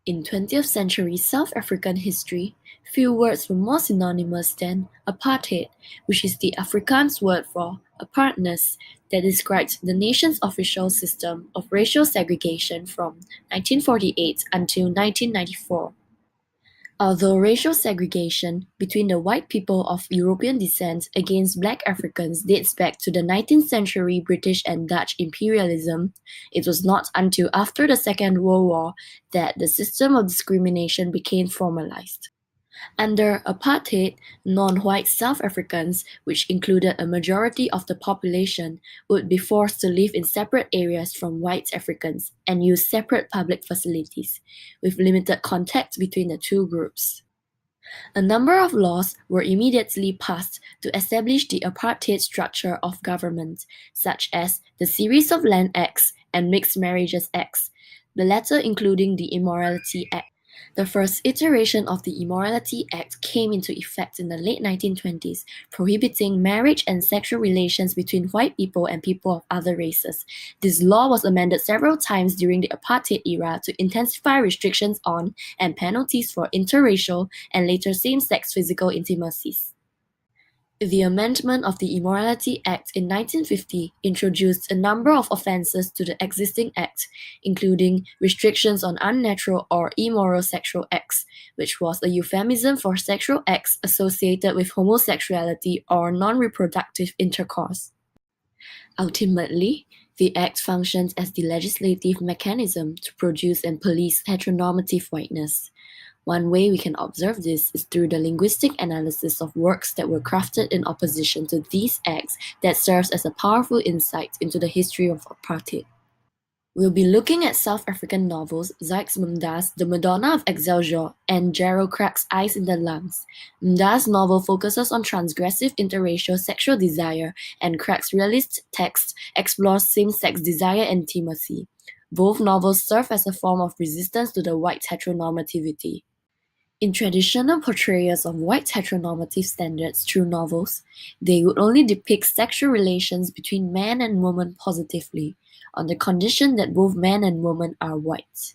In 20th century South African history, few words were more synonymous than apartheid, which is the Afrikaans word for apartness that describes the nation's official system of racial segregation from 1948 until 1994. Although racial segregation between the white people of European descent against black Africans dates back to the 19th century British and Dutch imperialism, it was not until after the Second World War that the system of discrimination became formalized. Under apartheid, non-white South Africans, which included a majority of the population, would be forced to live in separate areas from white Africans and use separate public facilities, with limited contact between the two groups. A number of laws were immediately passed to establish the apartheid structure of government, such as the Series of Land Acts and Mixed Marriages Acts, the latter including the Immorality Act. The first iteration of the Immorality Act came into effect in the late 1920s, prohibiting marriage and sexual relations between white people and people of other races. This law was amended several times during the apartheid era to intensify restrictions on and penalties for interracial and later same-sex physical intimacies. The amendment of the Immorality Act in 1950 introduced a number of offences to the existing act, including restrictions on unnatural or immoral sexual acts, which was a euphemism for sexual acts associated with homosexuality or non-reproductive intercourse. Ultimately, the Act functions as the legislative mechanism to produce and police heteronormative whiteness. One way we can observe this is through the linguistic analysis of works that were crafted in opposition to these acts that serves as a powerful insight into the history of apartheid. We'll be looking at South African novels Zakes Mda's The Madonna of Excelsior and Gerald Crack's Eyes in the Lungs. Mda's novel focuses on transgressive interracial sexual desire, and Crack's realist text explores same-sex desire and intimacy. Both novels serve as a form of resistance to the white heteronormativity. In traditional portrayals of white heteronormative standards through novels, they would only depict sexual relations between man and woman positively, on the condition that both man and woman are white.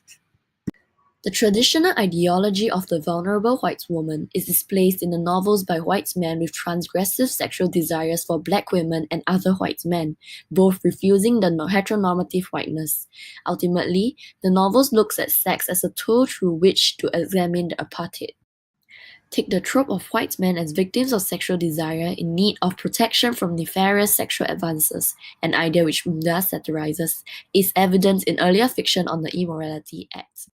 The traditional ideology of the vulnerable white woman is displaced in the novels by white men with transgressive sexual desires for black women and other white men, both refusing the heteronormative whiteness. Ultimately, the novels looks at sex as a tool through which to examine the apartheid. Take the trope of white men as victims of sexual desire in need of protection from nefarious sexual advances, an idea which Mda satirizes, is evident in earlier fiction on the Immorality Act.